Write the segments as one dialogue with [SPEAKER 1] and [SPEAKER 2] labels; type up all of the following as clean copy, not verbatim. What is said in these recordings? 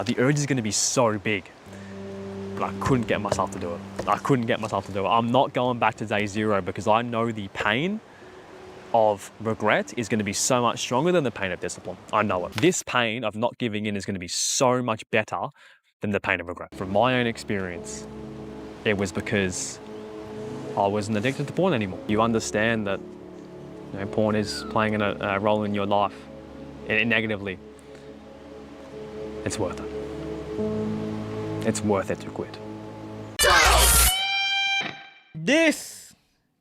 [SPEAKER 1] The urge is going to be so big. But I couldn't get myself to do it. I'm not going back to day zero because I know the pain of regret is going to be so much stronger than the pain of discipline. I know it. This pain of not giving in is going to be so much better than the pain of regret. From my own experience, it was because I wasn't addicted to porn anymore. You understand that porn is playing a role in your life negatively. It's worth it. It's worth it to quit.
[SPEAKER 2] This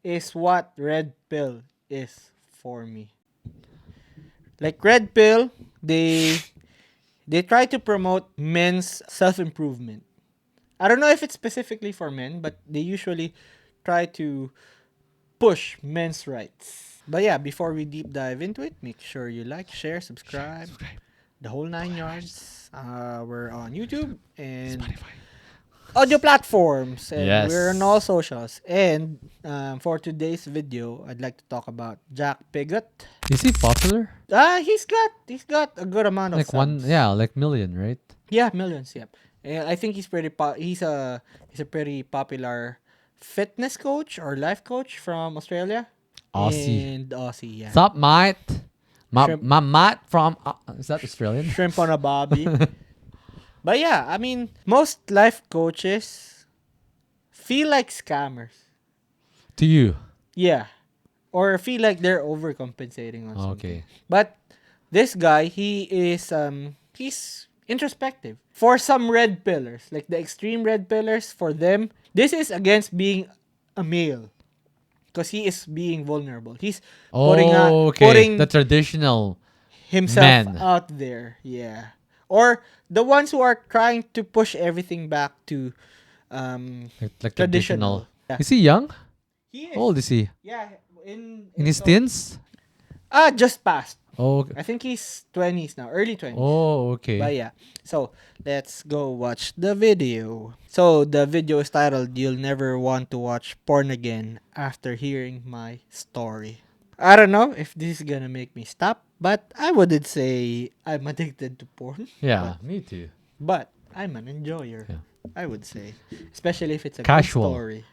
[SPEAKER 2] is what Red Pill is for me. Like Red Pill, they try to promote men's self-improvement. I don't know if it's specifically for men, but they usually try to push men's rights. But yeah, before we deep dive into it, make sure you like, share, subscribe. The whole 9 yards. We're on YouTube and
[SPEAKER 3] Spotify.
[SPEAKER 2] audio platforms, and
[SPEAKER 3] Yes.
[SPEAKER 2] we're on all socials. And for today's video, I'd like to talk about Jack Pigott.
[SPEAKER 3] Is he popular?
[SPEAKER 2] He's got a good amount of
[SPEAKER 3] Like
[SPEAKER 2] subs.
[SPEAKER 3] like million, right?
[SPEAKER 2] Yeah, millions. Yep. And I think he's he's a pretty popular fitness coach or life coach from Australia.
[SPEAKER 3] Aussie.
[SPEAKER 2] And Aussie, yeah.
[SPEAKER 3] What's up, mate?
[SPEAKER 2] Shrimp.
[SPEAKER 3] My mate from is that Australian?
[SPEAKER 2] Shrimp on a bobby. But yeah, I mean, most life coaches feel like scammers.
[SPEAKER 3] To you?
[SPEAKER 2] Yeah. Or feel like they're overcompensating on something.
[SPEAKER 3] Okay.
[SPEAKER 2] But this guy, he's introspective. For some red pillars, like the extreme red pillars, for them, this is against being a male. Because he is being vulnerable. He's putting
[SPEAKER 3] the traditional
[SPEAKER 2] himself
[SPEAKER 3] men.
[SPEAKER 2] out there. Yeah. Or the ones who are trying to push everything back to
[SPEAKER 3] like
[SPEAKER 2] traditional. Yeah.
[SPEAKER 3] Is he young?
[SPEAKER 2] He is.
[SPEAKER 3] How old is he?
[SPEAKER 2] Yeah.
[SPEAKER 3] In his teens?
[SPEAKER 2] Just passed.
[SPEAKER 3] Oh,
[SPEAKER 2] I think he's 20s now, early 20s.
[SPEAKER 3] oh, okay.
[SPEAKER 2] But yeah, so let's go watch the video. So the video is titled, "You'll Never Want to Watch Porn Again After Hearing My Story." I don't know if this is gonna make me stop, but I wouldn't say I'm addicted to porn.
[SPEAKER 3] Yeah, me too.
[SPEAKER 2] But I'm an enjoyer,
[SPEAKER 3] Yeah.
[SPEAKER 2] I would say. Especially if it's a
[SPEAKER 3] Casual.
[SPEAKER 2] good story.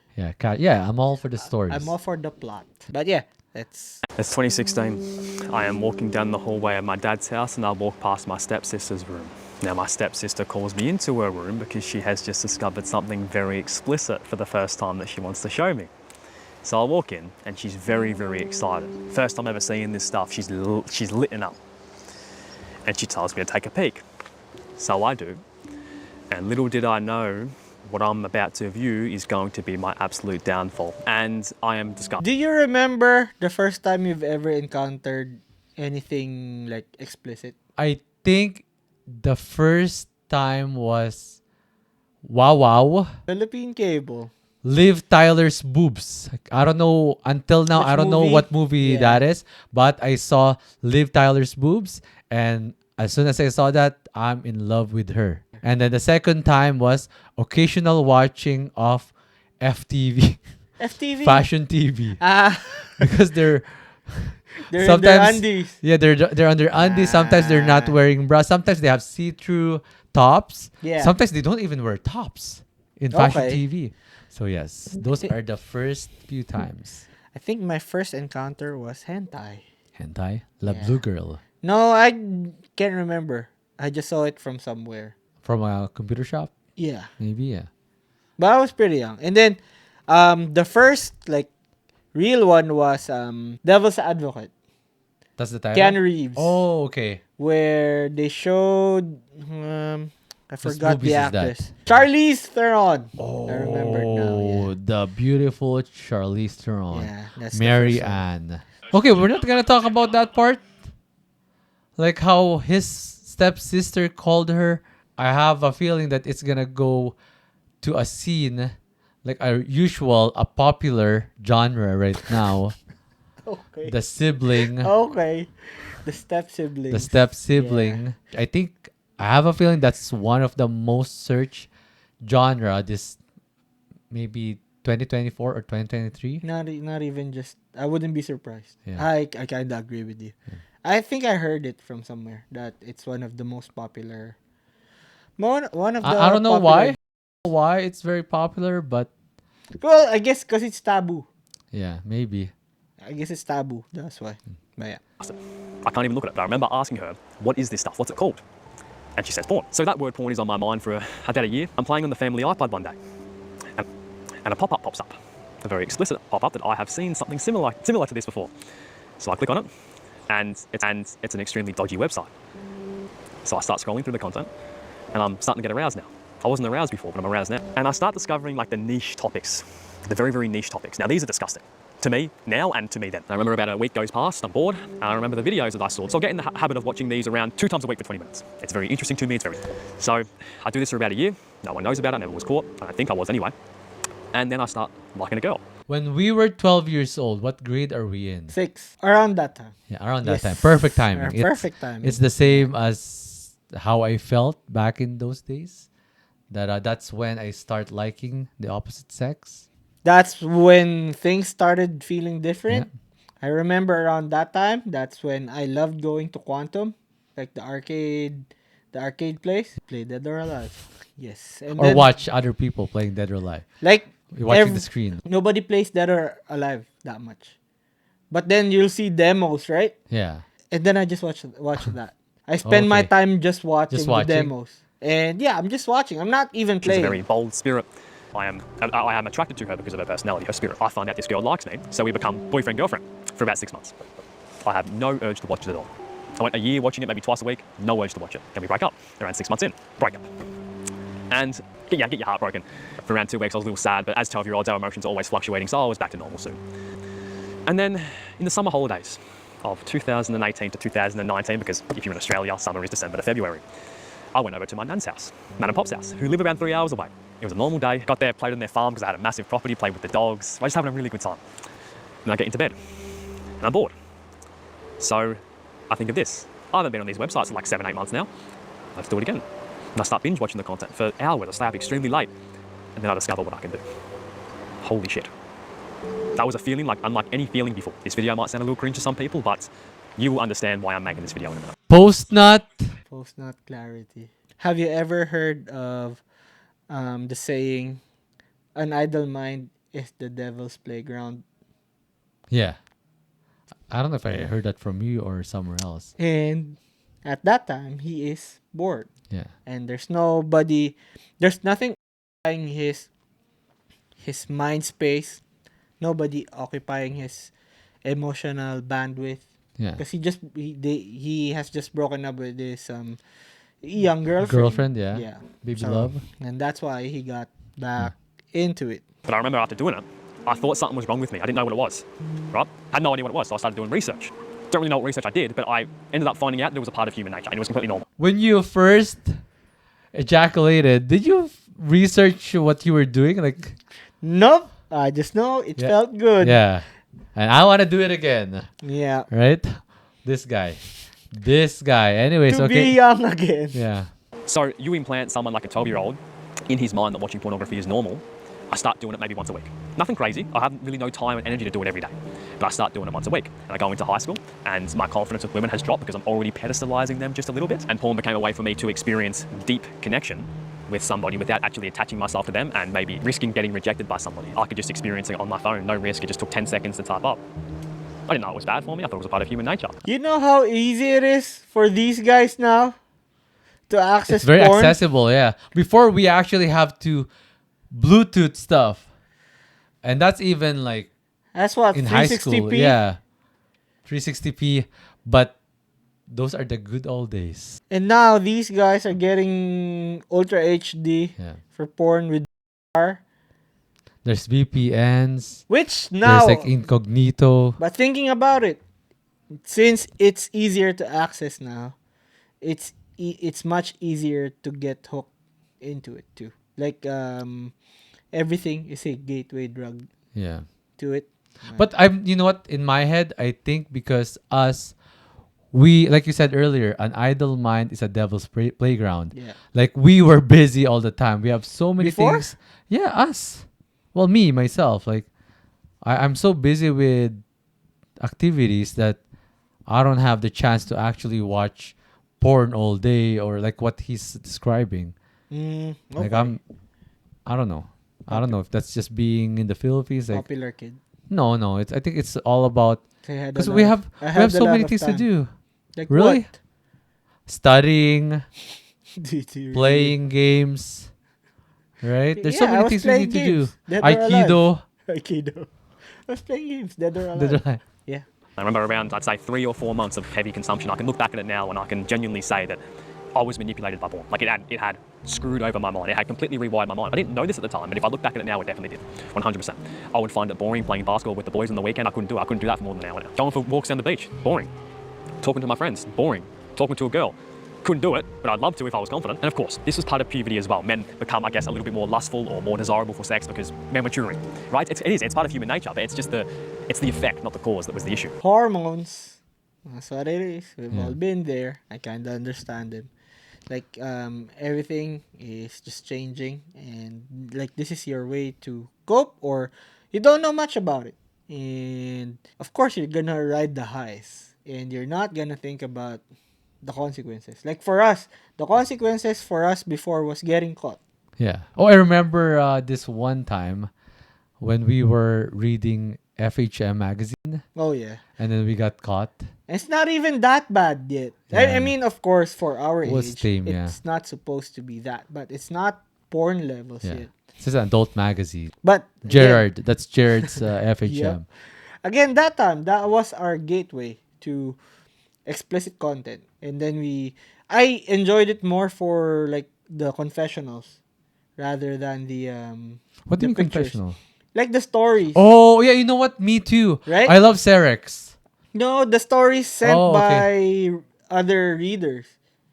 [SPEAKER 3] Yeah, I'm all for the stories.
[SPEAKER 2] I'm all for the plot. But yeah, let's...
[SPEAKER 1] It's 2016. I am walking down the hallway of my dad's house and I walk past my stepsister's room. Now my stepsister calls me into her room because she has just discovered something very explicit for the first time that she wants to show me. So I walk in and she's very, very excited. First time ever seeing this stuff, she's litten up. And she tells me to take a peek. So I do. And little did I know, what I'm about to view is going to be my absolute downfall. And I am disgusted.
[SPEAKER 2] Do you remember the first time you've ever encountered anything like explicit?
[SPEAKER 3] I think the first time was Wow.
[SPEAKER 2] Philippine Cable.
[SPEAKER 3] Liv Tyler's boobs. I don't know until now.
[SPEAKER 2] Which
[SPEAKER 3] I don't know
[SPEAKER 2] movie?
[SPEAKER 3] what movie
[SPEAKER 2] Yeah.
[SPEAKER 3] that is, but I saw Liv Tyler's boobs, and as soon as I saw that, I'm in love with her. And then the second time was occasional watching of FTV,
[SPEAKER 2] FTV.
[SPEAKER 3] fashion TV,
[SPEAKER 2] Ah,
[SPEAKER 3] because they're
[SPEAKER 2] they're in their
[SPEAKER 3] sometimes
[SPEAKER 2] undies.
[SPEAKER 3] yeah they're under undies. Sometimes they're not
[SPEAKER 2] Ah.
[SPEAKER 3] wearing bras. Sometimes they have see-through tops.
[SPEAKER 2] Yeah.
[SPEAKER 3] Sometimes they don't even wear tops in fashion
[SPEAKER 2] Okay.
[SPEAKER 3] TV. So yes, those are the first few times.
[SPEAKER 2] I think my first encounter was hentai.
[SPEAKER 3] Hentai, La
[SPEAKER 2] Yeah.
[SPEAKER 3] Blue Girl
[SPEAKER 2] No, I can't remember. I just saw it from somewhere.
[SPEAKER 3] from a computer shop,
[SPEAKER 2] Yeah.
[SPEAKER 3] maybe. Yeah.
[SPEAKER 2] But I was pretty young. And then the first like real one was Devil's Advocate.
[SPEAKER 3] That's the title.
[SPEAKER 2] Keanu Reeves.
[SPEAKER 3] Oh, okay.
[SPEAKER 2] Where they showed I forgot
[SPEAKER 3] movies
[SPEAKER 2] the
[SPEAKER 3] is that?
[SPEAKER 2] actress. Charlize Theron.
[SPEAKER 3] Oh,
[SPEAKER 2] I remember now.
[SPEAKER 3] the beautiful Charlize Theron,
[SPEAKER 2] Yeah, that's
[SPEAKER 3] Mary
[SPEAKER 2] the first one.
[SPEAKER 3] Ann. Okay, we're not gonna talk about that part. Like how his stepsister called her. I have a feeling that it's gonna go to a scene like a popular genre right now.
[SPEAKER 2] Okay.
[SPEAKER 3] The sibling,
[SPEAKER 2] Okay. The step siblings.
[SPEAKER 3] the step sibling. I think I have a feeling that's one of the most searched genre this maybe 2024 or 2023.
[SPEAKER 2] Not even just. I wouldn't be surprised.
[SPEAKER 3] Yeah.
[SPEAKER 2] I kind of agree with you. I think I heard it from somewhere that it's one of the most popular One of the
[SPEAKER 3] I don't know
[SPEAKER 2] popular-
[SPEAKER 3] why it's very popular, but
[SPEAKER 2] Well, I guess because it's taboo.
[SPEAKER 3] yeah, maybe.
[SPEAKER 2] I guess it's taboo. That's why. But yeah.
[SPEAKER 1] I can't even look at it. But I remember asking her, what is this stuff? What's it called? And she says porn. So that word porn is on my mind for about a year. I'm playing on the family iPod one day, and a pop-up pops up. A very explicit pop-up that I have seen something similar to this before. So I click on it, and it's an extremely dodgy website. So I start scrolling through the content, and I'm starting to get aroused now. I wasn't aroused before, but I'm aroused now. And I start discovering like the niche topics, the very, very niche topics. Now these are disgusting to me now and to me then. I remember about a week goes past, I'm bored, and I remember the videos that I saw. So I get in the habit of watching these around 2 times a week for 20 minutes. It's very interesting to me, So I do this for about a year. No one knows about it, I never was caught. I don't think I was anyway. And then I start liking a girl.
[SPEAKER 3] When we were 12 years old, what grade are we in?
[SPEAKER 2] 6. Around that time.
[SPEAKER 3] Yeah, around that
[SPEAKER 2] Yes.
[SPEAKER 3] time. Perfect timing.
[SPEAKER 2] Perfect timing.
[SPEAKER 3] It's the same as how I felt back in those days. That's when I start liking the opposite sex.
[SPEAKER 2] That's when things started feeling different.
[SPEAKER 3] Yeah.
[SPEAKER 2] I remember around that time, that's when I loved going to Quantum, like the arcade place. Play Dead or Alive. Yes. And
[SPEAKER 3] Or watch other people playing Dead or Alive.
[SPEAKER 2] like
[SPEAKER 3] You're watching the screen.
[SPEAKER 2] nobody plays Dead or Alive that much. But then you'll see demos, right?
[SPEAKER 3] Yeah.
[SPEAKER 2] And then I just watch that. I spend my
[SPEAKER 3] Okay.
[SPEAKER 2] time just watching the
[SPEAKER 3] watching?
[SPEAKER 2] demos. And yeah, I'm just watching. I'm not even
[SPEAKER 1] She's a
[SPEAKER 2] playing.
[SPEAKER 1] very bold spirit. I am attracted to her because of her personality, her spirit. I find out this girl likes me, so we become boyfriend, girlfriend for about 6 months. I have no urge to watch it at all. I went a year watching it, maybe twice a week, no urge to watch it. Then we break up, around 6 months in, break up. And get your heart broken. For around 2 weeks, I was a little sad, but as 12-year-olds, our emotions are always fluctuating, so I was back to normal soon. And then in the summer holidays of 2018 to 2019, because if you're in Australia, summer is December to February, I went over to my nan's house, Nan and Pop's house, who live around 3 hours away. It was a normal day. Got there, played on their farm because I had a massive property, played with the dogs. I was just having a really good time. And I get into bed, and I'm bored. So I think of this. I haven't been on these websites for like 7-8 months now. Let's do it again. And I start binge watching the content for hours. I stay up extremely late, and then I discover what I can do. Holy shit. That was a feeling like unlike any feeling before. This video might sound a little cringe to some people, but you will understand why I'm making this video in a minute.
[SPEAKER 3] Post nut.
[SPEAKER 2] Post not clarity. Have you ever heard of the saying, "An idle mind is the devil's playground"?
[SPEAKER 3] Yeah. I don't know if I heard that from you or somewhere else.
[SPEAKER 2] And at that time, he is bored,
[SPEAKER 3] Yeah.
[SPEAKER 2] and there's nothing occupying his mind space. Nobody occupying his emotional bandwidth.
[SPEAKER 3] Yeah.
[SPEAKER 2] Because he has just broken up with this young girlfriend.
[SPEAKER 3] Yeah. Baby love.
[SPEAKER 2] And that's why he got back into it.
[SPEAKER 1] But I remember after doing it, I thought something was wrong with me. I didn't know what it was, right? I had no idea what it was, so I started doing research. Don't really know what research I did, but I ended up finding out that it was a part of human nature, and it was completely normal.
[SPEAKER 3] When you first ejaculated, did you research what you were doing? Like,
[SPEAKER 2] Nope. I just know it
[SPEAKER 3] Yeah.
[SPEAKER 2] felt good.
[SPEAKER 3] yeah. And I want to do it again.
[SPEAKER 2] Yeah.
[SPEAKER 3] Right? This guy. Anyways,
[SPEAKER 2] To
[SPEAKER 3] okay.
[SPEAKER 2] be young again.
[SPEAKER 3] Yeah.
[SPEAKER 1] So you implant someone like a 12-year-old in his mind that watching pornography is normal. I start doing it maybe once a week. Nothing crazy. I have really no time and energy to do it every day. But I start doing it once a week. And I go into high school, and my confidence with women has dropped because I'm already pedestalizing them just a little bit. And porn became a way for me to experience deep connection with somebody without actually attaching myself to them and maybe risking getting rejected by somebody. I could just experience it on my phone, no risk. It just took 10 seconds to type up. I didn't know it was bad for me. I thought it was a part of human nature.
[SPEAKER 2] You know how easy it is for these guys now to access
[SPEAKER 3] It's very
[SPEAKER 2] porn?
[SPEAKER 3] accessible, yeah. Before we actually have to Bluetooth stuff. And that's even like
[SPEAKER 2] That's what,
[SPEAKER 3] in high school.
[SPEAKER 2] 360p?
[SPEAKER 3] Yeah. 360p. But those are the good old days.
[SPEAKER 2] And now these guys are getting Ultra HD
[SPEAKER 3] Yeah.
[SPEAKER 2] for porn with R.
[SPEAKER 3] There's VPNs.
[SPEAKER 2] Which now,
[SPEAKER 3] There's like incognito.
[SPEAKER 2] but thinking about it, since it's easier to access now, it's much easier to get hooked into it too. Like everything is a gateway drug
[SPEAKER 3] Yeah.
[SPEAKER 2] to it.
[SPEAKER 3] But you know what? In my head, I think because we, like you said earlier, an idle mind is a devil's playground.
[SPEAKER 2] Yeah.
[SPEAKER 3] Like we were busy all the time. We have so many
[SPEAKER 2] Before?
[SPEAKER 3] things. Yeah, us. Well, me, myself. Like I'm so busy with activities that I don't have the chance to actually watch porn all day or like what he's describing. Like
[SPEAKER 2] Okay.
[SPEAKER 3] I don't know. I don't know if that's just being in the Philippines. Like
[SPEAKER 2] Popular kid.
[SPEAKER 3] no. I think it's all about
[SPEAKER 2] I had a
[SPEAKER 3] because
[SPEAKER 2] lot of. I
[SPEAKER 3] we have
[SPEAKER 2] had a
[SPEAKER 3] so
[SPEAKER 2] lot
[SPEAKER 3] many
[SPEAKER 2] of
[SPEAKER 3] things to
[SPEAKER 2] time.
[SPEAKER 3] do.
[SPEAKER 2] Like
[SPEAKER 3] Really,
[SPEAKER 2] what?
[SPEAKER 3] studying,
[SPEAKER 2] Did you really?
[SPEAKER 3] playing games. Right? There's so
[SPEAKER 2] Yeah, I
[SPEAKER 3] many
[SPEAKER 2] was
[SPEAKER 3] things we
[SPEAKER 2] playing
[SPEAKER 3] need to do.
[SPEAKER 2] games. Dead or alive.
[SPEAKER 3] Aikido.
[SPEAKER 2] Aikido. I was playing games. Dead or
[SPEAKER 3] Did
[SPEAKER 2] alive.
[SPEAKER 3] I-
[SPEAKER 2] Yeah.
[SPEAKER 1] I remember around, I'd say, 3 or 4 months of heavy consumption. I can look back at it now and I can genuinely say that I was manipulated by porn. Like it had screwed over my mind. It had completely rewired my mind. I didn't know this at the time, but if I look back at it now, it definitely did. 100%. I would find it boring playing basketball with the boys on the weekend. I couldn't do it. I couldn't do that for more than an hour now. Going for walks down the beach, boring. Talking to my friends, boring. Talking to a girl, couldn't do it, but I'd love to if I was confident. And of course, this was part of puberty as well. Men become, I guess, a little bit more lustful or more desirable for sex because men maturing, right? It is. It's part of human nature, but it's the effect, not the cause, that was the issue.
[SPEAKER 2] Hormones. That's what it is. We've
[SPEAKER 3] Yeah.
[SPEAKER 2] all been there. I kind of understand it. Like everything is just changing, and like this is your way to cope, or you don't know much about it, and of course you're gonna ride the highs, and you're not gonna think about the consequences. Like for us, the consequences for us before was getting caught.
[SPEAKER 3] Yeah. Oh, I remember this one time when we were reading FHM magazine
[SPEAKER 2] Oh yeah.
[SPEAKER 3] and then we got caught.
[SPEAKER 2] It's not even that bad yet. I
[SPEAKER 3] Yeah.
[SPEAKER 2] mean, of course, for our
[SPEAKER 3] It was
[SPEAKER 2] age,
[SPEAKER 3] tame, yeah.
[SPEAKER 2] it's not supposed to be that, but it's not porn levels
[SPEAKER 3] Yeah.
[SPEAKER 2] yet.
[SPEAKER 3] This is an adult magazine.
[SPEAKER 2] But again,
[SPEAKER 3] Gerard. That's Jared's FHM.
[SPEAKER 2] again, that time, that was our gateway to explicit content. And then I enjoyed it more for like the confessionals rather than
[SPEAKER 3] What do
[SPEAKER 2] the
[SPEAKER 3] you mean
[SPEAKER 2] pictures.
[SPEAKER 3] confessional?
[SPEAKER 2] Like the stories.
[SPEAKER 3] Oh, yeah, you know what? Me too.
[SPEAKER 2] Right?
[SPEAKER 3] I love Cerex.
[SPEAKER 2] No, the stories sent
[SPEAKER 3] Oh,
[SPEAKER 2] by other readers.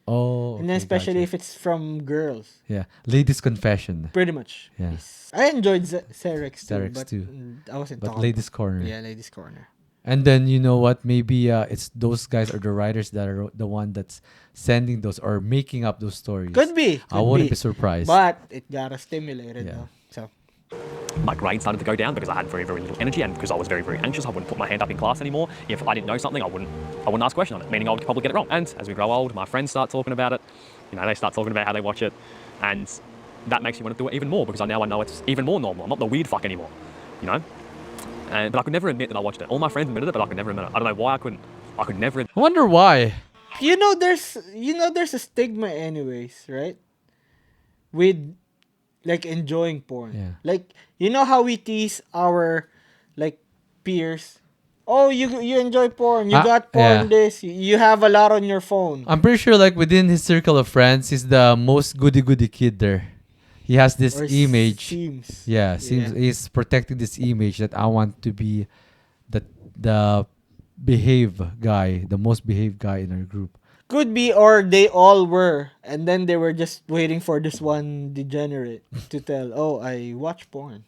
[SPEAKER 3] Oh,
[SPEAKER 2] And then
[SPEAKER 3] okay,
[SPEAKER 2] especially
[SPEAKER 3] gotcha.
[SPEAKER 2] if it's from girls.
[SPEAKER 3] Yeah. Ladies Confession.
[SPEAKER 2] Pretty much.
[SPEAKER 3] Yeah.
[SPEAKER 2] Yes. I enjoyed Cerex too,
[SPEAKER 3] Cerex
[SPEAKER 2] but
[SPEAKER 3] too.
[SPEAKER 2] I wasn't
[SPEAKER 3] But
[SPEAKER 2] talking
[SPEAKER 3] Ladies Corner.
[SPEAKER 2] about. Yeah, Ladies Corner.
[SPEAKER 3] And then you know what? Maybe it's those guys or the writers that are the one that's sending those or making up those stories.
[SPEAKER 2] Could be.
[SPEAKER 3] I
[SPEAKER 2] Could
[SPEAKER 3] wouldn't
[SPEAKER 2] be
[SPEAKER 3] be surprised.
[SPEAKER 2] But it got us stimulated
[SPEAKER 3] Yeah.
[SPEAKER 2] though. So
[SPEAKER 1] My grades started to go down because I had very, very little energy and because I was very, very anxious. I wouldn't put my hand up in class anymore. If I didn't know something, I wouldn't ask a question on it, meaning I would probably get it wrong. And as we grow old, my friends start talking about it. You know, they start talking about how they watch it, and that makes me want to do it even more because I know it's even more normal. I'm not the weird fuck anymore, you know. But I could never admit that I watched it. All my friends admitted it, but I could never admit it. I don't know why I couldn't. I could never.
[SPEAKER 3] I wonder why.
[SPEAKER 2] there's a stigma anyways, right? With like enjoying porn.
[SPEAKER 3] Yeah.
[SPEAKER 2] Like how we tease our like peers. Oh, you enjoy porn. You got porn
[SPEAKER 3] yeah.
[SPEAKER 2] this. You have a lot on your phone.
[SPEAKER 3] I'm pretty sure like within his circle of friends, he's the most goody kid there. He has this
[SPEAKER 2] Or
[SPEAKER 3] image.
[SPEAKER 2] seems.
[SPEAKER 3] Yeah, seems he's protecting this image that I want to be the the most behaved guy in our group.
[SPEAKER 2] Could be, or they all were, and then they were just waiting for this one degenerate to tell, "Oh, I watch porn,"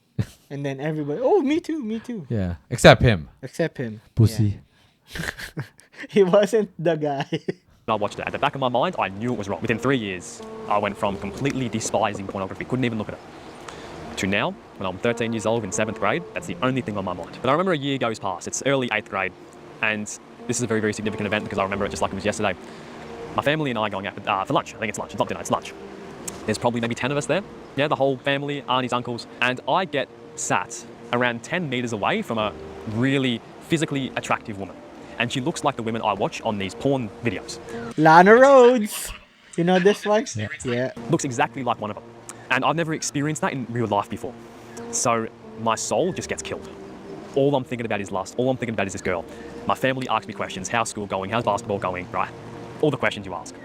[SPEAKER 2] and then everybody, "Oh, me too, me too,"
[SPEAKER 3] Yeah, except him,
[SPEAKER 2] except him.
[SPEAKER 3] pussy.
[SPEAKER 2] Yeah. He wasn't the guy.
[SPEAKER 1] I watched it. At the back of my mind, I knew it was wrong. Within 3 years, I went from completely despising pornography, couldn't even look at it, to now, when I'm 13 years old in 7th grade, that's the only thing on my mind. But I remember a year goes past. It's early 8th grade, and this is a very, very significant event because I remember it just like it was yesterday. My family and I are going out for lunch. I think it's lunch. It's not dinner, it's lunch. There's probably maybe 10 of us there. Yeah, the whole family, aunties, uncles. And I get sat around 10 meters away from a really physically attractive woman. And she looks like the women I watch on these porn videos.
[SPEAKER 2] Lana Rhodes. You know this one? Yeah.
[SPEAKER 1] Looks exactly like one of them. And I've never experienced that in real life before. So my soul just gets killed. All I'm thinking about is lust. All I'm thinking about is this girl. My family asks me questions. How's school going? How's basketball going? Right? All the questions you ask.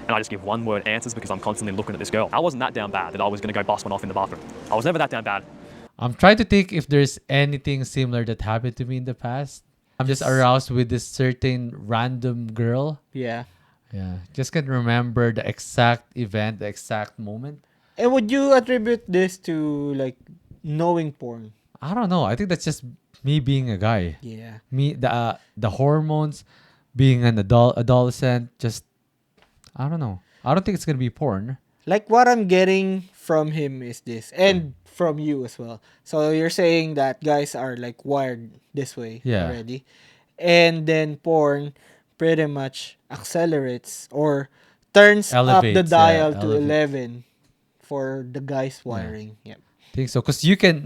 [SPEAKER 1] And I just give one word answers because I'm constantly looking at this girl. I wasn't that down bad that I was going to go bust one off in the bathroom. I was never that down bad.
[SPEAKER 3] I'm trying to think if there's anything similar that happened to me in the past. I'm just aroused with this certain random girl.
[SPEAKER 2] Yeah.
[SPEAKER 3] Yeah, just can't remember the exact event, the exact moment.
[SPEAKER 2] And would you attribute this to like knowing porn?
[SPEAKER 3] I don't know. I think that's just me being a guy.
[SPEAKER 2] Yeah.
[SPEAKER 3] Me, the hormones, being an adolescent. Just I don't know. I don't think it's gonna be porn.
[SPEAKER 2] Like what I'm getting from him is this, and from you as well. So you're saying that guys are like wired this way
[SPEAKER 3] Yeah.
[SPEAKER 2] already, and then porn pretty much accelerates or turns up the
[SPEAKER 3] Elevates,
[SPEAKER 2] dial
[SPEAKER 3] yeah,
[SPEAKER 2] to
[SPEAKER 3] elevate.
[SPEAKER 2] 11 for the guy's wiring. Yep.
[SPEAKER 3] think so, because you can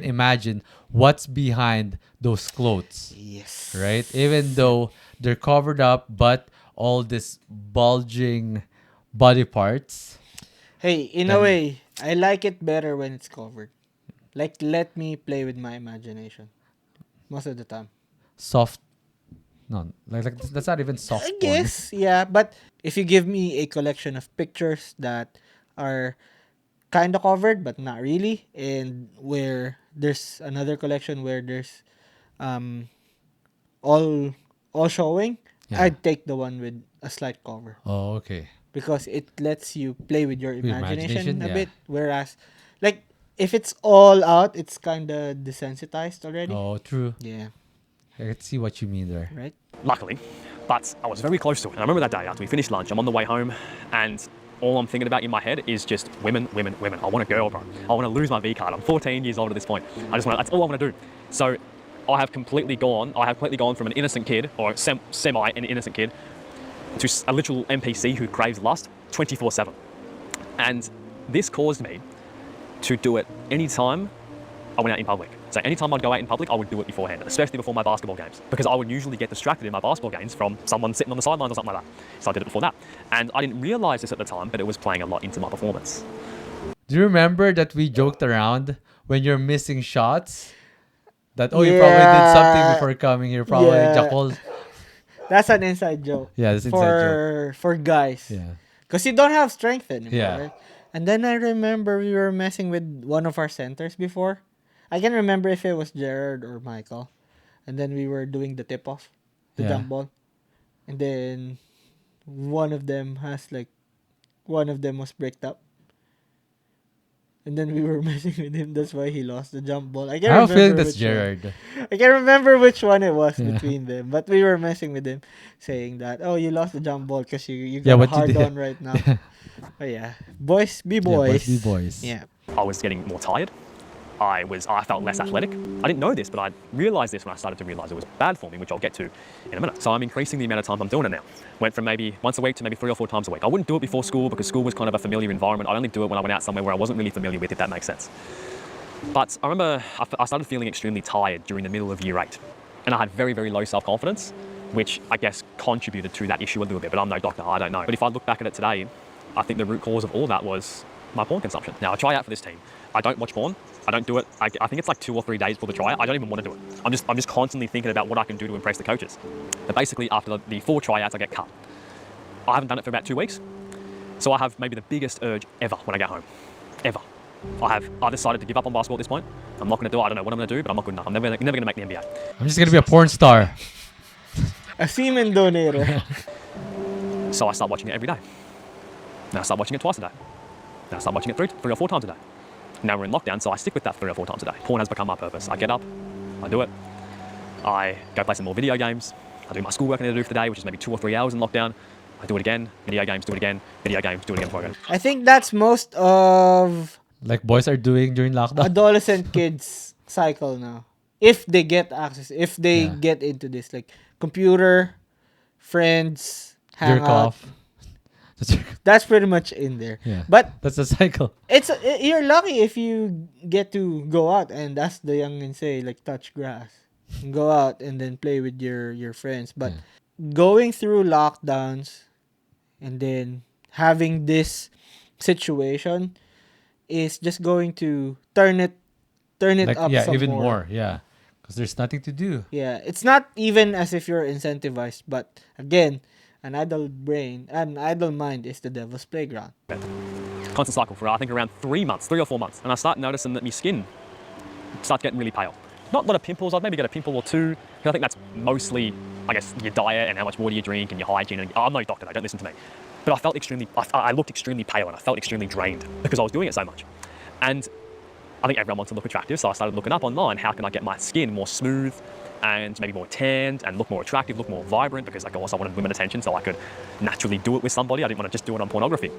[SPEAKER 3] imagine what's behind those clothes,
[SPEAKER 2] Yes.
[SPEAKER 3] right? Even though they're covered up, but all this bulging body parts.
[SPEAKER 2] Hey, in a way, I like it better when it's covered. Like, let me play with my imagination. Most of the time.
[SPEAKER 3] Soft. No, like that's not even soft
[SPEAKER 2] I
[SPEAKER 3] porn.
[SPEAKER 2] guess, yeah. But if you give me a collection of pictures that are kind of covered, but not really, and where there's another collection where there's um all showing,
[SPEAKER 3] Yeah.
[SPEAKER 2] I'd take the one with a slight cover
[SPEAKER 3] Oh, okay.
[SPEAKER 2] because it lets you play with your imagination a
[SPEAKER 3] yeah.
[SPEAKER 2] bit. Whereas, like, if it's all out, it's kind of desensitized already.
[SPEAKER 3] Oh, true.
[SPEAKER 2] Yeah,
[SPEAKER 3] I can see what you mean there.
[SPEAKER 2] right.
[SPEAKER 1] Luckily, but I was very close to it. And I remember that day after we finished lunch, I'm on the way home, and all I'm thinking about in my head is just women, women, women. I want a girl, bro. I want to lose my V card. I'm 14 years old at this point. That's all I want to do. So I have completely gone from an innocent kid, or semi an innocent kid, to a literal NPC who craves lust 24/7. And this caused me to do it anytime I went out in public. So anytime I'd go out in public, I would do it beforehand, especially before my basketball games, because I would usually get distracted in my basketball games from someone sitting on the sidelines or something like that. So I did it before that. And I didn't realize this at the time, but it was playing a lot into my performance.
[SPEAKER 3] Do you remember that we joked around when you're missing shots? That you probably did
[SPEAKER 2] Yeah.
[SPEAKER 3] something before coming here. Probably
[SPEAKER 2] Yeah.
[SPEAKER 3] Jackal.
[SPEAKER 2] That's an inside joke.
[SPEAKER 3] Yeah, that's inside
[SPEAKER 2] For guys.
[SPEAKER 3] Yeah.
[SPEAKER 2] Because you don't have strength anymore,
[SPEAKER 3] Yeah.
[SPEAKER 2] right? And then I remember we were messing with one of our centers before. I can't remember if it was Jared or Michael. And then we were doing the tip-off, the
[SPEAKER 3] Yeah.
[SPEAKER 2] jump ball. And then one of them was bricked up. And then we were messing with him. That's why he lost the jump ball. I
[SPEAKER 3] I
[SPEAKER 2] can't
[SPEAKER 3] have a feeling
[SPEAKER 2] remember
[SPEAKER 3] that's
[SPEAKER 2] which one.
[SPEAKER 3] Gerard.
[SPEAKER 2] I can't remember which one it was
[SPEAKER 3] Yeah.
[SPEAKER 2] between them, but we were messing with him, saying that, "Oh, you lost the jump ball because you
[SPEAKER 3] Yeah,
[SPEAKER 2] got a
[SPEAKER 3] what you
[SPEAKER 2] hard
[SPEAKER 3] did.
[SPEAKER 2] on right now." But yeah, boys be
[SPEAKER 3] Yeah,
[SPEAKER 2] boys.
[SPEAKER 3] boys be boys.
[SPEAKER 2] Yeah.
[SPEAKER 1] I was getting more tired. I felt less athletic. I didn't know this, but I realized this when I started to realize it was bad for me, which I'll get to in a minute. So I'm increasing the amount of time I'm doing it now. Went from maybe once a week to maybe 3 or 4 times a week. I wouldn't do it before school because school was kind of a familiar environment. I'd only do it when I went out somewhere where I wasn't really familiar with, if that makes sense. But I remember I started feeling extremely tired during the middle of year 8. And I had very, very low self-confidence, which I guess contributed to that issue a little bit, but I'm no doctor, I don't know. But if I look back at it today, I think the root cause of all that was my porn consumption. Now, I try out for this team. I don't watch porn. I don't do it. I think it's like 2 or 3 days before the tryout. I don't even want to do it. I'm just constantly thinking about what I can do to impress the coaches. But basically, after the 4 tryouts, I get cut. I haven't done it for about 2 weeks. So I have maybe the biggest urge ever when I get home. Ever. I decided to give up on basketball at this point. I'm not going to do it. I don't know what I'm going to do, but I'm not good enough. I'm never going to make the NBA.
[SPEAKER 3] I'm just gonna be a porn star.
[SPEAKER 2] A semen donator.
[SPEAKER 1] So I start watching it every day. Now I start watching it twice a day. Now I start watching it 3 or 4 times a day. Now we're in lockdown, so I stick with that 3 or 4 times a day. Porn has become my purpose. I get up, I do it. I go play some more video games. I do my schoolwork I need to do for the day, which is maybe 2 or 3 hours in lockdown. I do it again. Video games, do it again. Video games, do it again before I go.
[SPEAKER 2] I think that's most of
[SPEAKER 3] Like boys are doing during lockdown.
[SPEAKER 2] adolescent kids' cycle now. If they get access, if they
[SPEAKER 3] Yeah.
[SPEAKER 2] get into this, like computer, friends, hang
[SPEAKER 3] Jerk
[SPEAKER 2] out.
[SPEAKER 3] off. That's
[SPEAKER 2] That's pretty much in there.
[SPEAKER 3] Yeah.
[SPEAKER 2] But
[SPEAKER 3] That's the cycle.
[SPEAKER 2] you're lucky if you get to go out and, as the youngins say, like touch grass, go out and then play with your friends. But going through lockdowns and then having this situation is just going to turn it
[SPEAKER 3] Like
[SPEAKER 2] up
[SPEAKER 3] yeah,
[SPEAKER 2] some
[SPEAKER 3] even
[SPEAKER 2] more.
[SPEAKER 3] more. Yeah, because there's nothing to do.
[SPEAKER 2] Yeah, it's not even as if you're incentivized, but again, an idle brain, an idle mind is the devil's playground.
[SPEAKER 1] Constant cycle for I think around 3 months, 3 or 4 months. And I start noticing that my skin starts getting really pale. Not a lot of pimples, I'd maybe get a pimple or 2. I think that's mostly, I guess, your diet and how much water you drink and your hygiene. And I'm no doctor, though, don't listen to me. But I looked extremely pale and I felt extremely drained because I was doing it so much. And I think everyone wants to look attractive, so I started looking up online, how can I get my skin more smooth and maybe more tanned and look more attractive, look more vibrant, because like, I also wanted women attention so I could naturally do it with somebody. I didn't want to just do it on pornography.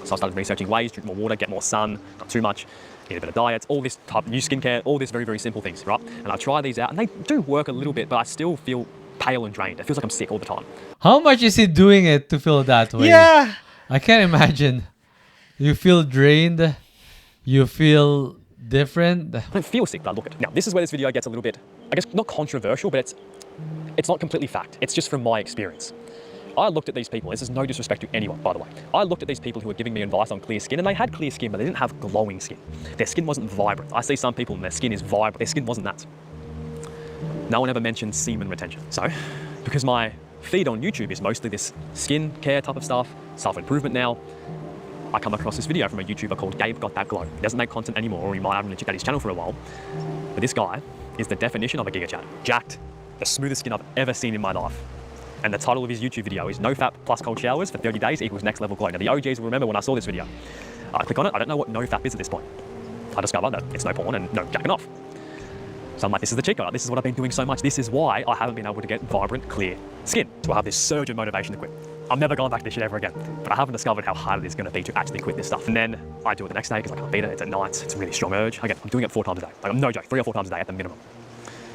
[SPEAKER 1] So I started researching ways, drink more water, get more sun, not too much, eat a bit of diet, all this type of new skincare, all these very, very simple things, right? And I try these out and they do work a little bit, but I still feel pale and drained. It feels like I'm sick all the time.
[SPEAKER 3] How much is he doing it to feel that way?
[SPEAKER 2] Yeah,
[SPEAKER 3] I can't imagine. You feel drained. You feel different.
[SPEAKER 1] I don't feel sick, but I look it. Now, this is where this video gets a little bit, I guess, not controversial, but it's not completely fact. It's just from my experience. I looked at these people, this is no disrespect to anyone, by the way. I looked at these people who were giving me advice on clear skin, and they had clear skin, but they didn't have glowing skin. Their skin wasn't vibrant. I see some people and their skin is vibrant. Their skin wasn't that. No one ever mentioned semen retention. So, because my feed on YouTube is mostly this skin care type of stuff, self-improvement now, I come across this video from a YouTuber called Gabe Got That Glow. He doesn't make content anymore, or he might have checked out his channel for a while. But this guy is the definition of a giga chat. Jacked, the smoothest skin I've ever seen in my life. And the title of his YouTube video is No Fap plus cold showers for 30 days equals next level glow. Now the OGs will remember when I saw this video. I click on it, I don't know what no fap is at this point. I discover that it's no porn and no jacking off. So I'm like, this is the cheat code. This is what I've been doing so much. This is why I haven't been able to get vibrant, clear skin. So I have this surge of motivation to quit. I'm never going back to this shit ever again. But I haven't discovered how hard it is going to be to actually quit this stuff. And then I do it the next day because I can't beat it. It's at night. It's a really strong urge. Again, I'm doing it 4 times a day. Like, no joke, 3 or 4 times a day at the minimum.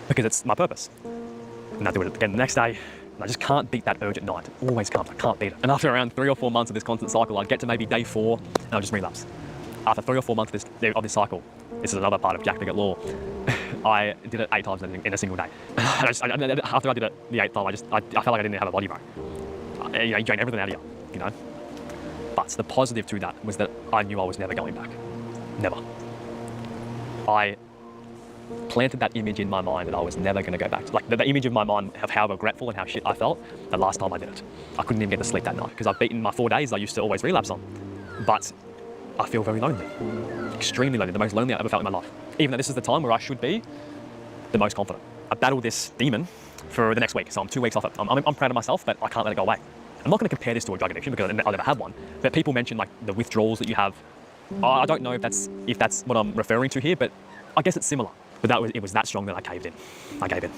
[SPEAKER 1] Because it's my purpose. And I do it again the next day. And I just can't beat that urge at night. It always comes. I can't beat it. And after around 3 or 4 months of this constant cycle, I'd get to maybe day 4 and I'll just relapse. After 3 or 4 months of this cycle, this is another part of Jack Bigot law. I did it 8 times in a single day. And after I did it the 8th time, I felt like I didn't have a body, bro. You drain everything out of you, But the positive to that was that I knew I was never going back. Never. I planted that image in my mind that I was never going to go back. Like the image of my mind of how regretful and how shit I felt the last time I did it. I couldn't even get to sleep that night because I've beaten my 4 days I used to always relapse on. But I feel very lonely. Extremely lonely. The most lonely I've ever felt in my life. Even though this is the time where I should be the most confident. I battled this demon for the next week, so I'm 2 weeks off it. I'm proud of myself, but I can't let it go away. I'm not going to compare this to a drug addiction because I've never had one. But people mention like the withdrawals that you have. I don't know if that's what I'm referring to here, but I guess it's similar. But it was that strong that I caved in. I gave in.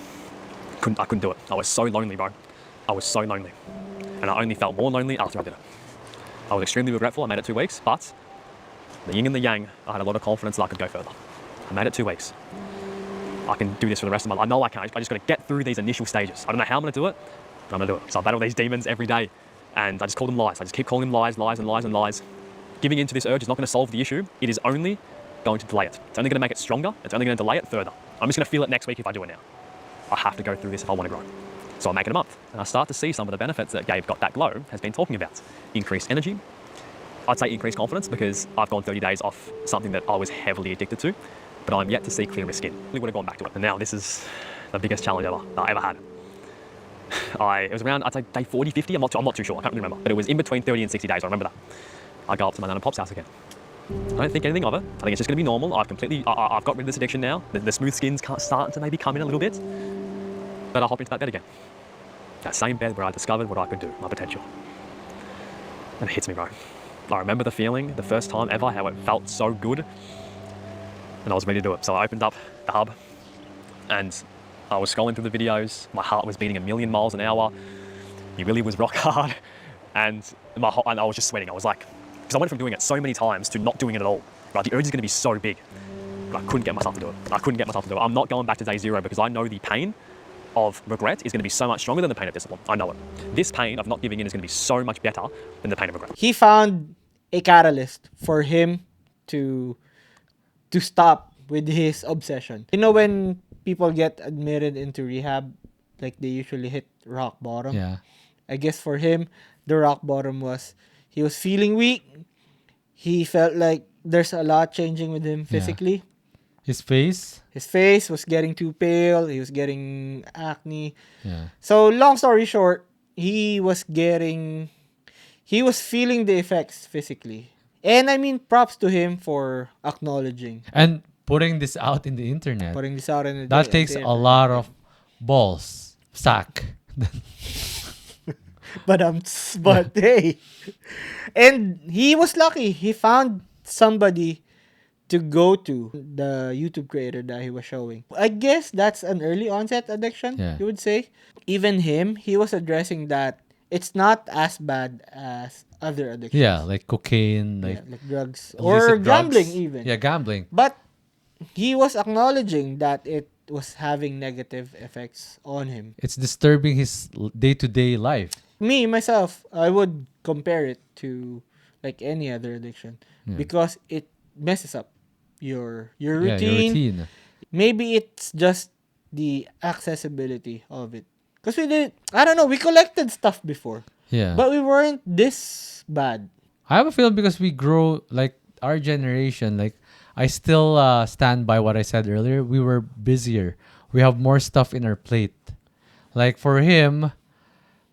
[SPEAKER 1] I couldn't do it. I was so lonely, bro. I was so lonely. And I only felt more lonely after I did it. I was extremely regretful. I made it 2 weeks, but the yin and the yang, I had a lot of confidence that I could go further. I made it 2 weeks. I can do this for the rest of my life. I know I can. I just got to get through these initial stages. I don't know how I'm going to do it, but I'm going to do it. So I battle these demons every day, and I just call them lies. I just keep calling them lies, lies, and lies, and lies. Giving into this urge is not going to solve the issue. It is only going to delay it. It's only going to make it stronger. It's only going to delay it further. I'm just going to feel it next week if I do it now. I have to go through this if I want to grow. So I make it a month, and I start to see some of the benefits that Gabe Got That Glow has been talking about. Increased energy. I'd say increased confidence because I've gone 30 days off something that I was heavily addicted to, but I'm yet to see clearer skin. I would have gone back to it. And now this is the biggest challenge I ever had. It was around, I'd say day 40, 50, I'm not too sure, I can't really remember, but it was in between 30 and 60 days, I remember that. I go up to my nan and pop's house again. I don't think anything of it. I think it's just going to be normal. I've got rid of this addiction now. The smooth skin's starting to maybe come in a little bit, but I'll hop into that bed again. That same bed where I discovered what I could do, my potential. And it hits me, bro. I remember the feeling, the first time ever, how it felt so good, and I was ready to do it. So I opened up the hub, and I was scrolling through the videos. My heart was beating 1,000,000 miles an hour. It really was rock hard, and I was just sweating. I was like, because I went from doing it so many times to not doing it at all. Right, the urge is going to be so big, but I couldn't get myself to do it. I'm not going back to day 0 because I know the pain of regret is going to be so much stronger than the pain of discipline. I know it. This pain of not giving in is going to be so much better than the pain of regret.
[SPEAKER 2] He found a catalyst for him to stop with his obsession. You know, when people get admitted into rehab, like they usually hit rock bottom.
[SPEAKER 3] Yeah.
[SPEAKER 2] I guess for him, the rock bottom was he was feeling weak. He felt like there's a lot changing with him physically.
[SPEAKER 3] His face.
[SPEAKER 2] His face was getting too pale. He was getting acne.
[SPEAKER 3] Yeah.
[SPEAKER 2] So long story short, he was feeling the effects physically. And I mean, props to him for acknowledging.
[SPEAKER 3] And putting this out in the internet.
[SPEAKER 2] Putting this out in the
[SPEAKER 3] That takes a lot of balls. Sack.
[SPEAKER 2] But hey. And he was lucky. He found somebody to go to, the YouTube creator that he was showing. I guess that's an early onset addiction, you would say. Even him, he was addressing that it's not as bad as other addictions.
[SPEAKER 3] Yeah, like cocaine, like
[SPEAKER 2] drugs. Or gambling
[SPEAKER 3] drugs.
[SPEAKER 2] even.
[SPEAKER 3] Yeah, gambling.
[SPEAKER 2] But he was acknowledging that it was having negative effects on him.
[SPEAKER 3] It's disturbing his day-to-day life.
[SPEAKER 2] Me, myself, I would compare it to like any other addiction,
[SPEAKER 3] Yeah.
[SPEAKER 2] because it messes up your
[SPEAKER 3] Yeah,
[SPEAKER 2] routine.
[SPEAKER 3] your routine.
[SPEAKER 2] Maybe it's just the accessibility of it. Because we did, I don't know, we collected stuff before,
[SPEAKER 3] Yeah.
[SPEAKER 2] but we weren't this bad.
[SPEAKER 3] I have a feeling because we grow, like our generation, like I still stand by what I said earlier. We were busier. We have more stuff in our plate. Like for him,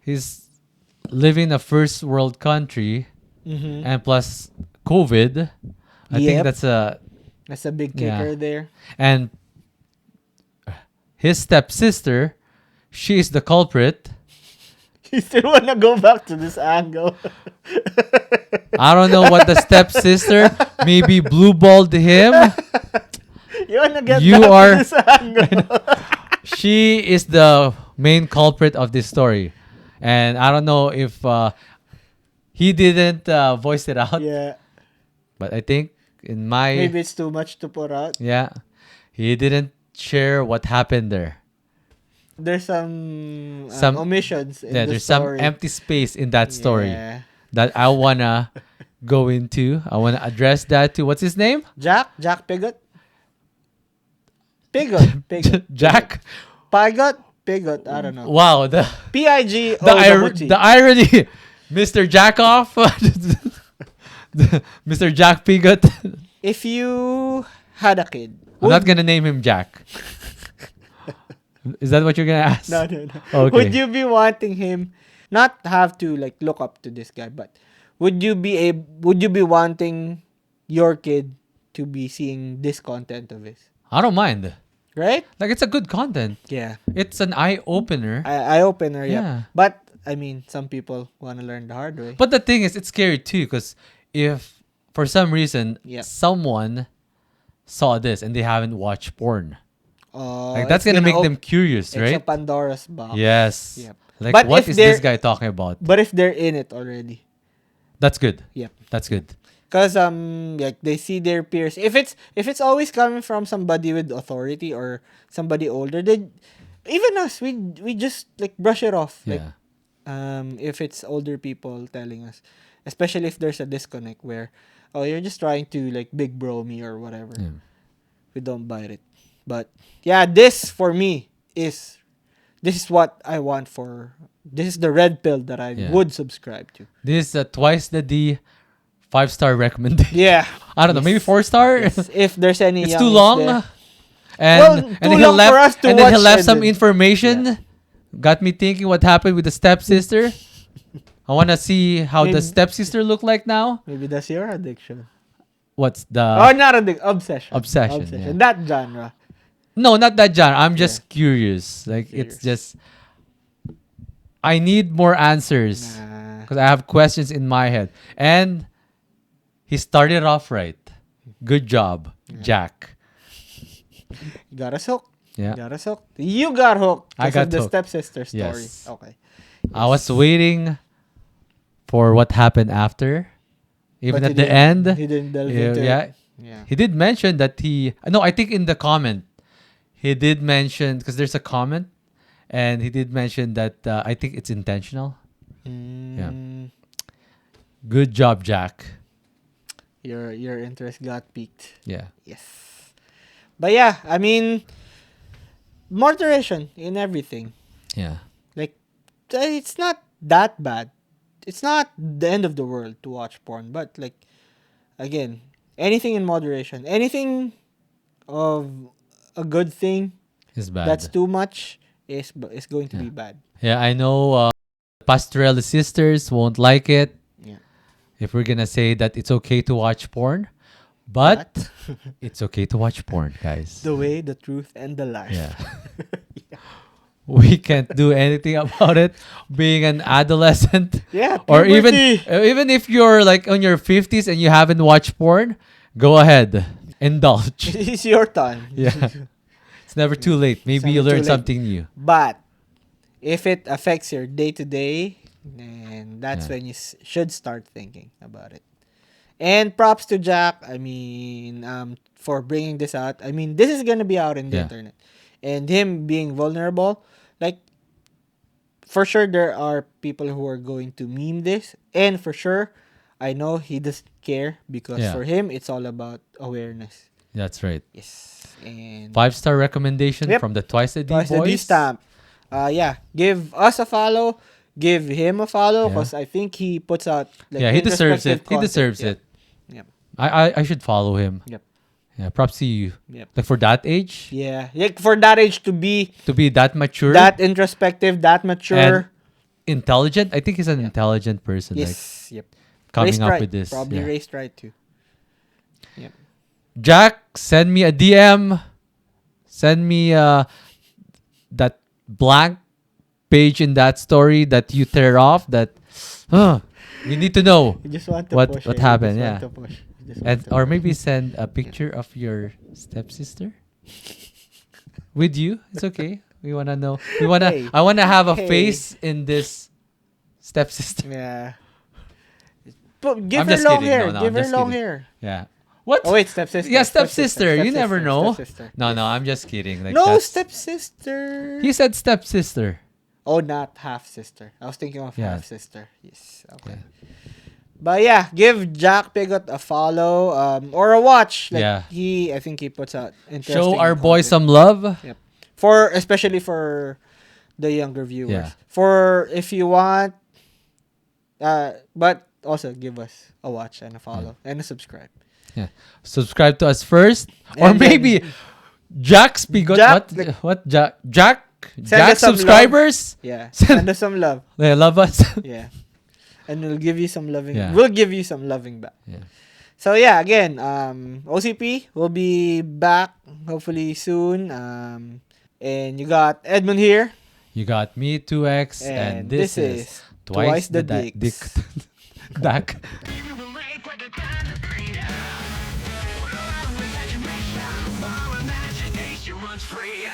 [SPEAKER 3] he's living in a first world country,
[SPEAKER 2] Mm-hmm.
[SPEAKER 3] and plus COVID. I think
[SPEAKER 2] Yep.
[SPEAKER 3] that's a
[SPEAKER 2] That's a big
[SPEAKER 3] Yeah.
[SPEAKER 2] kicker there.
[SPEAKER 3] and his stepsister, she is the culprit.
[SPEAKER 2] You still want to go back to this angle?
[SPEAKER 3] I don't know what the stepsister maybe blue balled him.
[SPEAKER 2] You want to get
[SPEAKER 3] You
[SPEAKER 2] back
[SPEAKER 3] are-
[SPEAKER 2] to this angle?
[SPEAKER 3] She is the main culprit of this story, and I don't know if he didn't voice it out,
[SPEAKER 2] Yeah.
[SPEAKER 3] but I think in my
[SPEAKER 2] Maybe it's too much to put out.
[SPEAKER 3] yeah, he didn't share what happened there.
[SPEAKER 2] There's some,
[SPEAKER 3] Some-
[SPEAKER 2] omissions in
[SPEAKER 3] Yeah,
[SPEAKER 2] the
[SPEAKER 3] there's some
[SPEAKER 2] story.
[SPEAKER 3] empty space in that story
[SPEAKER 2] Yeah.
[SPEAKER 3] that I wanna go into. I wanna address that to what's his name?
[SPEAKER 2] Jack Pigot? Pigot.
[SPEAKER 3] Jack.
[SPEAKER 2] Pigot? Pigot. I don't know.
[SPEAKER 3] Wow, the
[SPEAKER 2] P-I-G-O-T.
[SPEAKER 3] the irony, Mr. Jackoff, Mr. Jack Pigot.
[SPEAKER 2] If you had a kid.
[SPEAKER 3] I'm not gonna name him Jack. Is that what you're gonna ask?
[SPEAKER 2] No.
[SPEAKER 3] Okay.
[SPEAKER 2] Would you be wanting him not have to like look up to this guy, but would you be wanting your kid to be seeing this content of his?
[SPEAKER 3] I don't mind.
[SPEAKER 2] Right?
[SPEAKER 3] Like it's a good content.
[SPEAKER 2] Yeah.
[SPEAKER 3] It's an eye opener.
[SPEAKER 2] Eye opener, yeah.
[SPEAKER 3] Yeah.
[SPEAKER 2] But I mean, some people want to learn the hard way.
[SPEAKER 3] But the thing is, it's scary too, because if for some reason
[SPEAKER 2] Yeah.
[SPEAKER 3] someone saw this and they haven't watched porn, like
[SPEAKER 2] It's
[SPEAKER 3] that's gonna make them curious,
[SPEAKER 2] it's a
[SPEAKER 3] right?
[SPEAKER 2] Pandora's box.
[SPEAKER 3] Yes.
[SPEAKER 2] Yep.
[SPEAKER 3] Like
[SPEAKER 2] But
[SPEAKER 3] what
[SPEAKER 2] if
[SPEAKER 3] is this
[SPEAKER 2] they're-
[SPEAKER 3] guy talking about?
[SPEAKER 2] But if they're in it already,
[SPEAKER 3] That's good.
[SPEAKER 2] Yep.
[SPEAKER 3] That's good.
[SPEAKER 2] because like they see their peers. If it's always coming from somebody with authority or somebody older, they even us we just like brush it off. Like
[SPEAKER 3] Yeah.
[SPEAKER 2] if it's older people telling us, especially if there's a disconnect where, oh, you're just trying to like big bro me or whatever.
[SPEAKER 3] Yeah.
[SPEAKER 2] We don't bite it. But yeah, this for me is what I want for. This is the red pill that I
[SPEAKER 3] Yeah.
[SPEAKER 2] would subscribe to.
[SPEAKER 3] This is twice the D 5-star recommendation.
[SPEAKER 2] Yeah.
[SPEAKER 3] I don't know, maybe 4-star.
[SPEAKER 2] Yes, if there's any
[SPEAKER 3] It's too
[SPEAKER 2] youngies
[SPEAKER 3] long.
[SPEAKER 2] there.
[SPEAKER 3] And
[SPEAKER 2] Well,
[SPEAKER 3] and
[SPEAKER 2] too
[SPEAKER 3] then he
[SPEAKER 2] long for us
[SPEAKER 3] left
[SPEAKER 2] to
[SPEAKER 3] and then he
[SPEAKER 2] watch
[SPEAKER 3] left
[SPEAKER 2] and
[SPEAKER 3] some
[SPEAKER 2] then-
[SPEAKER 3] information. Got me thinking what happened with the stepsister. I want to see how the
[SPEAKER 2] Maybe-
[SPEAKER 3] stepsister look like now.
[SPEAKER 2] Maybe that's your addiction.
[SPEAKER 3] What's the
[SPEAKER 2] Or not addiction, obsession.
[SPEAKER 3] Obsession, yeah.
[SPEAKER 2] That genre.
[SPEAKER 3] No, not that genre. I'm just curious. Like
[SPEAKER 2] Curious.
[SPEAKER 3] it's just I need more answers
[SPEAKER 2] Nah.
[SPEAKER 3] because I have questions in my head. And he started off right. Good job, Jack.
[SPEAKER 2] Got us hooked.
[SPEAKER 3] Yeah.
[SPEAKER 2] Got us hooked. You got hooked.
[SPEAKER 3] I
[SPEAKER 2] 'cause
[SPEAKER 3] got
[SPEAKER 2] of the
[SPEAKER 3] hooked.
[SPEAKER 2] stepsister story.
[SPEAKER 3] Yes.
[SPEAKER 2] Okay.
[SPEAKER 3] I was waiting for what happened after. Even
[SPEAKER 2] But
[SPEAKER 3] at the end,
[SPEAKER 2] he didn't delve
[SPEAKER 3] yeah,
[SPEAKER 2] into
[SPEAKER 3] yeah,
[SPEAKER 2] it. Yeah.
[SPEAKER 3] he did mention that no, I think in the comment, he did mention, because there's a comment, and he did mention that I think it's intentional.
[SPEAKER 2] Mm,
[SPEAKER 3] Good job, Jack.
[SPEAKER 2] Your interest got piqued.
[SPEAKER 3] Yeah.
[SPEAKER 2] Yes. But yeah, I mean, moderation in everything.
[SPEAKER 3] Yeah.
[SPEAKER 2] Like, it's not that bad. It's not the end of the world to watch porn. But, like, again, anything in moderation, anything of a good thing
[SPEAKER 3] It's bad.
[SPEAKER 2] that's too much is going to be bad.
[SPEAKER 3] Yeah, I know Pastorella sisters won't like it
[SPEAKER 2] Yeah.
[SPEAKER 3] if we're going to say that it's okay to watch porn. But it's okay to watch porn, guys.
[SPEAKER 2] The way, the truth, and the life.
[SPEAKER 3] Yeah. We can't do anything about it being an adolescent.
[SPEAKER 2] Yeah.
[SPEAKER 3] Or
[SPEAKER 2] puberty.
[SPEAKER 3] even if you're like on your 50s and you haven't watched porn, go ahead. Indulge.
[SPEAKER 2] It's your time.
[SPEAKER 3] Yeah. It's never too late. Maybe you
[SPEAKER 2] never too
[SPEAKER 3] learn
[SPEAKER 2] late.
[SPEAKER 3] something new.
[SPEAKER 2] But if it affects your day to day, then that's
[SPEAKER 3] Yeah.
[SPEAKER 2] when you should start thinking about it. And props to Jack. I mean, for bringing this out. I mean, this is gonna be out in the
[SPEAKER 3] Yeah.
[SPEAKER 2] internet, and him being vulnerable, like, for sure there are people who are going to meme this, and for sure, I know he doesn't care because
[SPEAKER 3] Yeah.
[SPEAKER 2] for him, it's all about awareness.
[SPEAKER 3] That's right.
[SPEAKER 2] Yes. And
[SPEAKER 3] 5-star recommendation
[SPEAKER 2] Yep.
[SPEAKER 3] from the Twice a D
[SPEAKER 2] twice the D
[SPEAKER 3] boys.
[SPEAKER 2] stamp. Yeah. Give us a follow. Give him a follow
[SPEAKER 3] Yeah.
[SPEAKER 2] because I think he puts out like
[SPEAKER 3] Yeah, he deserves it.
[SPEAKER 2] introspective
[SPEAKER 3] He
[SPEAKER 2] content.
[SPEAKER 3] deserves
[SPEAKER 2] Yep.
[SPEAKER 3] it.
[SPEAKER 2] Yep.
[SPEAKER 3] I should follow him.
[SPEAKER 2] Yep.
[SPEAKER 3] Yeah, props to you.
[SPEAKER 2] Yep.
[SPEAKER 3] Like for that age,
[SPEAKER 2] Yeah. Like for that age to be
[SPEAKER 3] that mature,
[SPEAKER 2] that introspective, that mature.
[SPEAKER 3] and intelligent. I think he's an intelligent person. Like
[SPEAKER 2] Yes. Yep.
[SPEAKER 3] coming
[SPEAKER 2] Raised
[SPEAKER 3] up
[SPEAKER 2] right.
[SPEAKER 3] with this.
[SPEAKER 2] Probably
[SPEAKER 3] Yeah.
[SPEAKER 2] raised right too. Yep.
[SPEAKER 3] Jack, send me a DM. Send me that blank page in that story that you tear off. That we need to know.
[SPEAKER 2] You just want to
[SPEAKER 3] What
[SPEAKER 2] push.
[SPEAKER 3] happened,
[SPEAKER 2] You
[SPEAKER 3] yeah.
[SPEAKER 2] just want to push. You just want
[SPEAKER 3] And
[SPEAKER 2] to
[SPEAKER 3] or
[SPEAKER 2] push.
[SPEAKER 3] maybe send a picture of your stepsister with you. It's okay. We wanna know.
[SPEAKER 2] Hey.
[SPEAKER 3] I wanna have a
[SPEAKER 2] Hey.
[SPEAKER 3] face in this stepsister.
[SPEAKER 2] Yeah. But give
[SPEAKER 3] I'm
[SPEAKER 2] her
[SPEAKER 3] just
[SPEAKER 2] long
[SPEAKER 3] kidding.
[SPEAKER 2] hair.
[SPEAKER 3] No,
[SPEAKER 2] give
[SPEAKER 3] I'm
[SPEAKER 2] her
[SPEAKER 3] just
[SPEAKER 2] long
[SPEAKER 3] kidding.
[SPEAKER 2] hair.
[SPEAKER 3] Yeah. What?
[SPEAKER 2] Oh wait, stepsister.
[SPEAKER 3] Yeah, stepsister. You never know.
[SPEAKER 2] Stepsister.
[SPEAKER 3] No, I'm just kidding. Like
[SPEAKER 2] No,
[SPEAKER 3] that's-
[SPEAKER 2] stepsister.
[SPEAKER 3] He said stepsister.
[SPEAKER 2] Oh, not half sister. I was thinking of
[SPEAKER 3] Yeah.
[SPEAKER 2] half sister. Yes. Okay. But yeah, give Jack Pigot a follow, or a watch. Like
[SPEAKER 3] Yeah.
[SPEAKER 2] I think he puts out interesting
[SPEAKER 3] Show our boy
[SPEAKER 2] content.
[SPEAKER 3] some love.
[SPEAKER 2] Especially for the younger viewers.
[SPEAKER 3] Yeah.
[SPEAKER 2] For if you want, but also give us a watch and a follow and a subscribe.
[SPEAKER 3] Subscribe to us first, or
[SPEAKER 2] And then-
[SPEAKER 3] maybe Jack's Pigot.
[SPEAKER 2] Jack-
[SPEAKER 3] What? Jack
[SPEAKER 2] us some
[SPEAKER 3] subscribers.
[SPEAKER 2] Yeah, send us some love.
[SPEAKER 3] They love us.
[SPEAKER 2] Yeah, and we'll give you some loving.
[SPEAKER 3] Yeah.
[SPEAKER 2] We'll give you some loving back.
[SPEAKER 3] Yeah.
[SPEAKER 2] So yeah, again, OCP will be back hopefully soon. And you got Edmund here,
[SPEAKER 3] You got me 2X, and this is twice the dick.
[SPEAKER 2] dicks.
[SPEAKER 3] Dak.
[SPEAKER 4] Imagination runs free.